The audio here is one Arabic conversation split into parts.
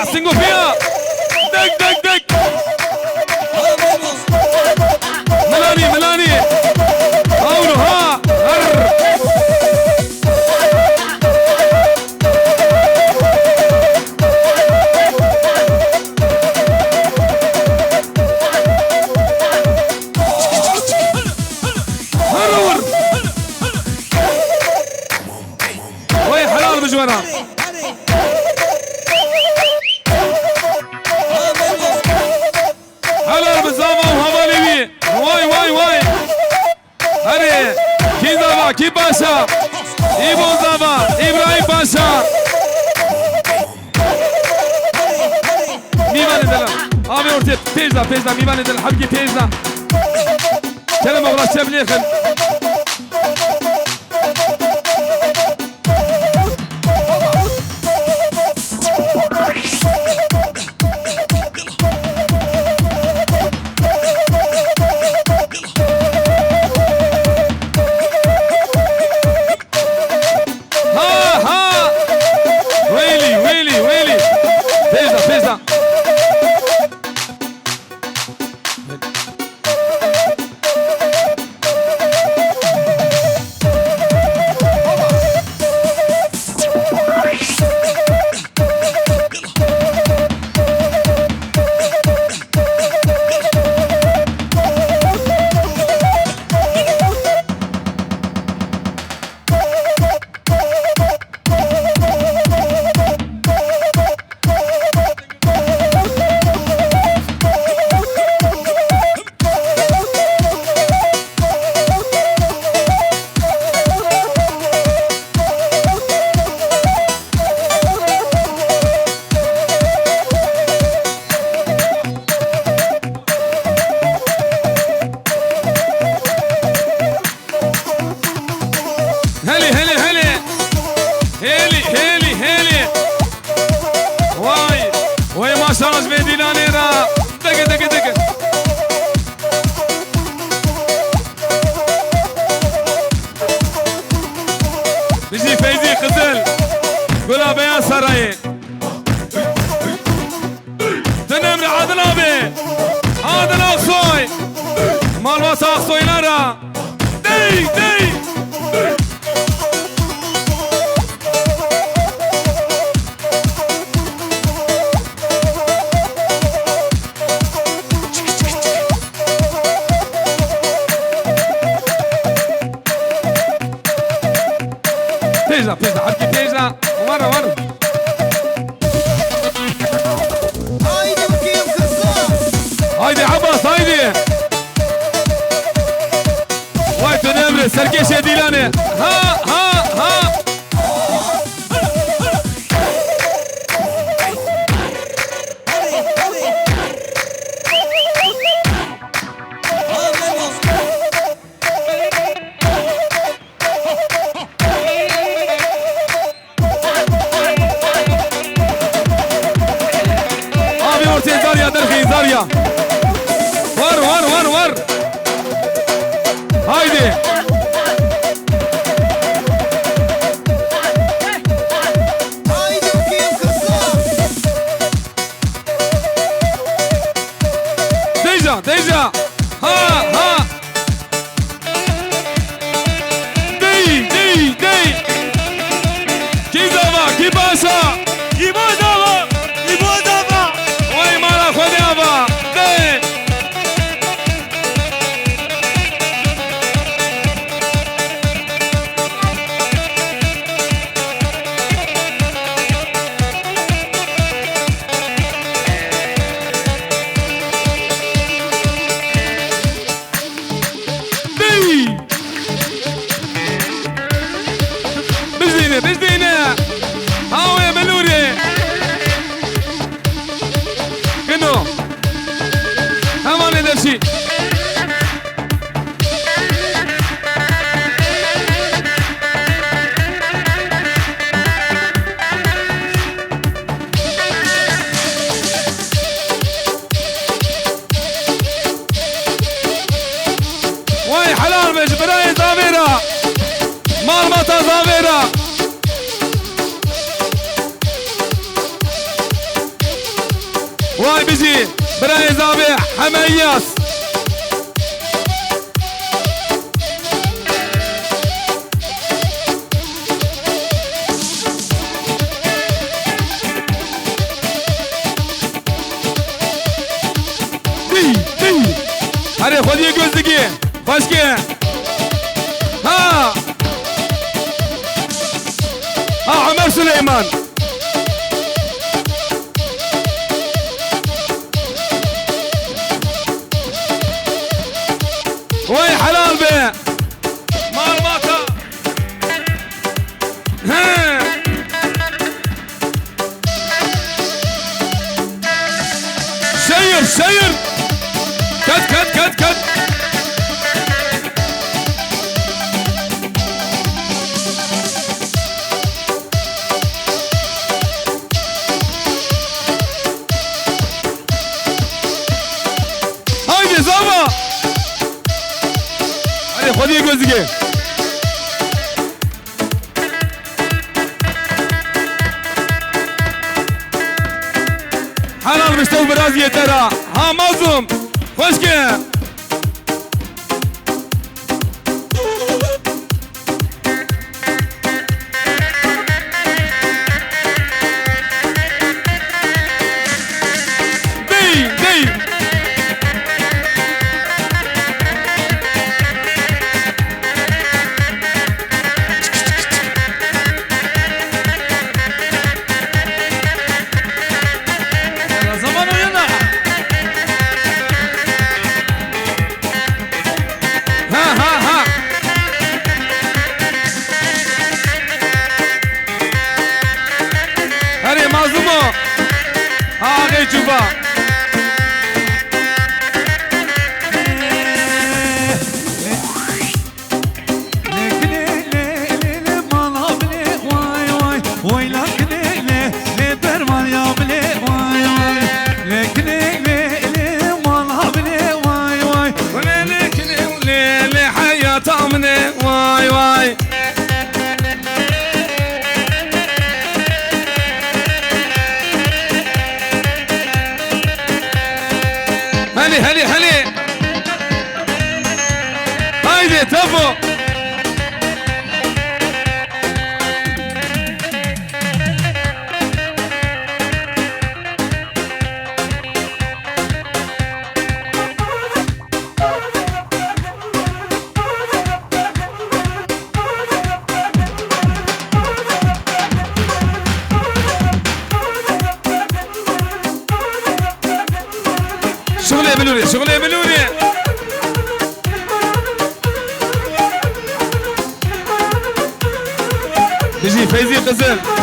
سريع سنقوا فيها دق دق دق ملاني ملاني هاولو ها هر هرور وي حلال بجوانا حلال بزاما وهمالي بي واي واي واي هري كي زابا كي باشا إيبو زابا إبراهيم باشا ميوان دل آبي أورتي بيجنا بيجنا ميوان دل حبكي بيجنا كلمة غلا شبلي خل بيجي فايزي قتل قولا بيان سراي تنمر عادل ابي عادل اخصوي مال واسع اخصوي نرى دي دي بيجنا بيجنا حبكي بيجنا ومرة مرة هايدي عباس هايدي وايتو نمرة سركيش يا ديلاني ها ها ها زاريا درخي زاريا ور ور ور ور هايدي ديجا ديجا ها ها دي دي دي كي زابا كي باشا كي باشا خدابا دي دي بجدينه بجدينه هاو يا بلوري كنو همان ندرشي واي حلال مش براي زافيرا مرمطة زافيرا واي بيجي براي زابع حمياس هري خودی گوزدگی خوشگه ها عمر سليمان وي حلال به مرمطة ها شير كت هايدي زابا هايدي خودي gözüge حلال بشتو براز يترى ها مظلوم خوشگه Cuba. هلي هايدي تفو شغل يعملوني بيجي فايزي قزم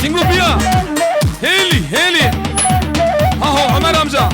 سينغوبيا هيلي ها هو عمر امجا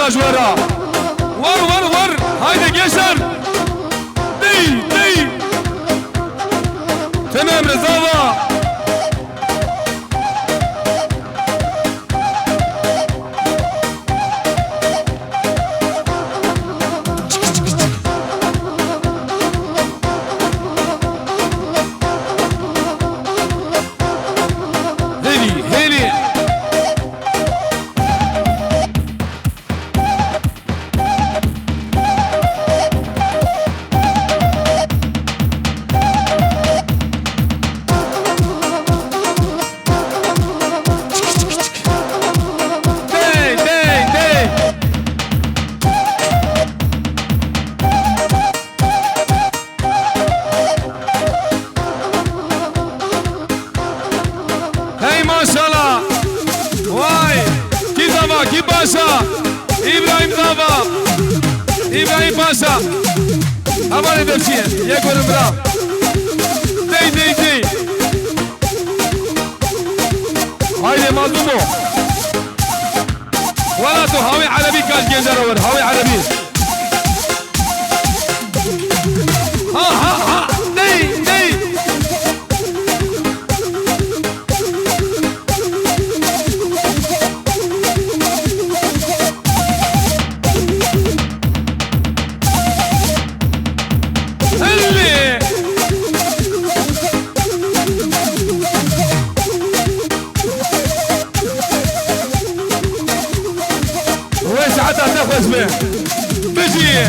ماشاءالله جوارا ور هايدا جيشر دي تمام رزاوة إبراهيم باشا أمانة درشين يقول امرأة دي هايدي مظلومو ولا تو هاوي عربي كان جنجر هاوي عربي ها دي تنفس به بجي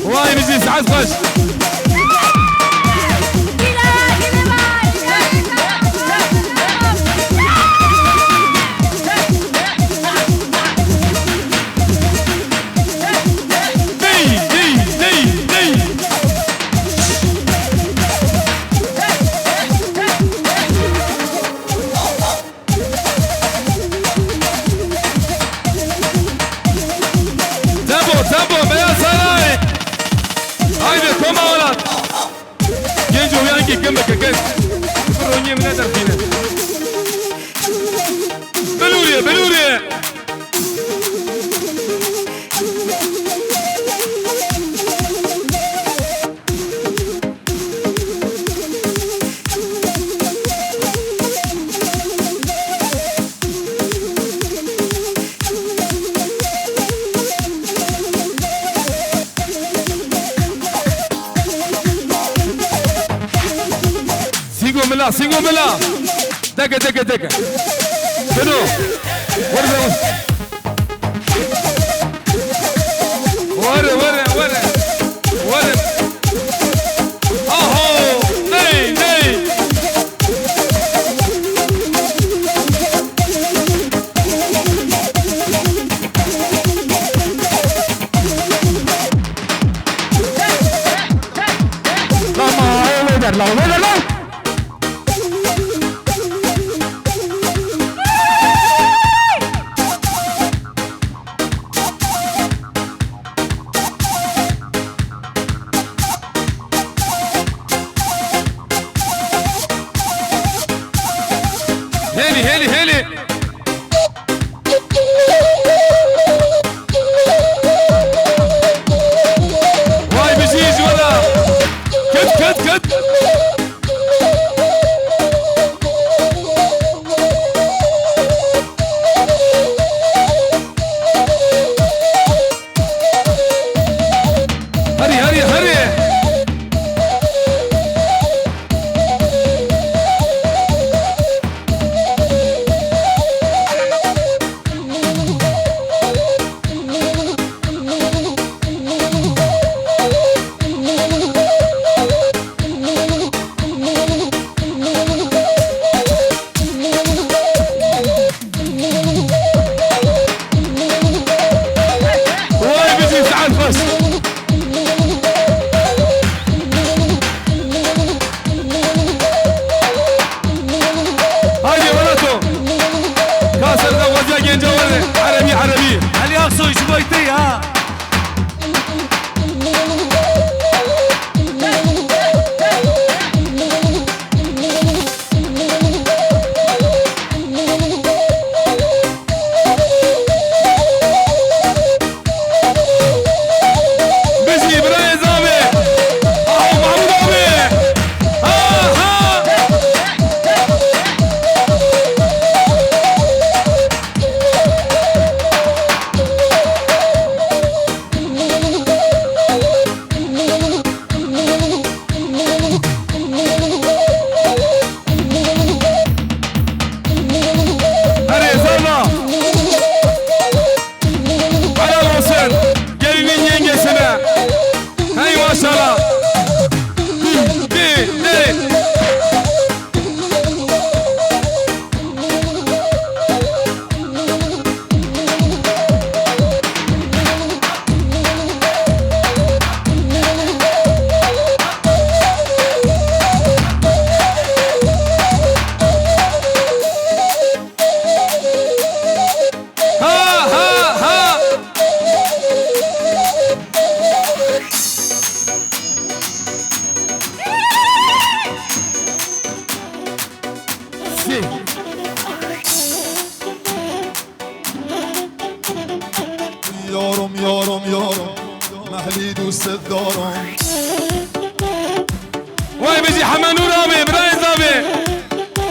واي بجي سعد خش بلوري سينغو ملا دقة شنو ورا اهو ني لا هيلي واي بيجيج ولا كت هري عربي هل يقصوا شويتي ها ميرسي. یارم یارم یارم محلی دوست دارم. وای بيجي حمانون ابي ابراهيم زابي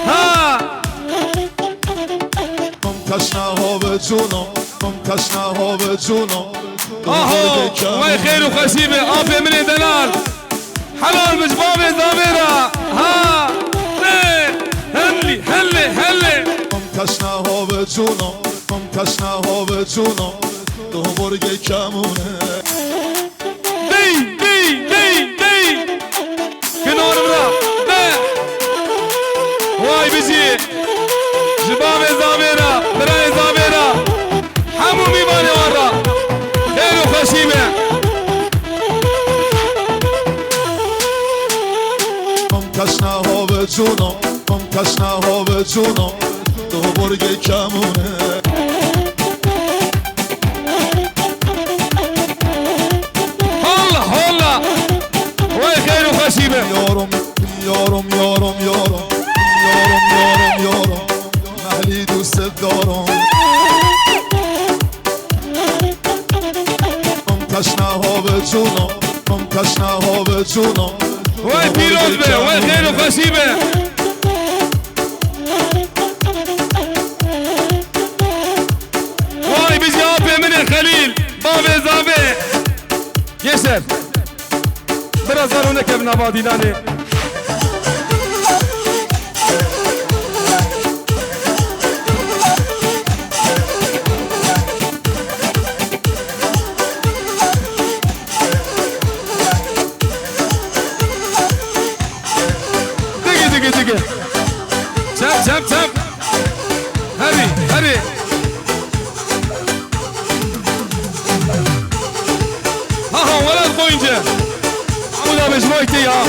ها تشنه ها به جونم تشنه ها به جونم. اهو وای خير وخشيبه ابي من دلال حلال مش بابي زابيرا ها هلي هلي هلي تشنه ها به جونم تشنه ها به جونم. دو برگ کمونه دي دي دي دي کنار برا ده وای بيجي جباب زابيرا براي زابيرا حمو ميماني ورا خير وخشيبه تشنه ها به جونم تشنه ها به جونم. دو برگ کمونه هلا هلا وای خير وخشيبه یارم یارم یارم یارم یارم یارم یارم محلی دوست دارم. تشنه ها به جونم تشنه ها به جونم. وای پیروز به وای خير وخشيبه وای بيجي ابي من الخليل بابي زابي يسر برازرونك ابن باديلاني دقي جاب هري هري ها ولد بوينجا عمودا بجمويتي ها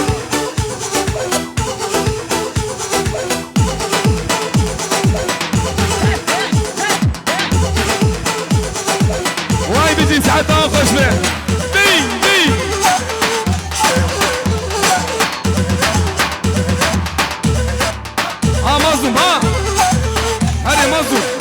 واي بيجي ساعتها خوش به دي ها مظلوم ها هري مظلوم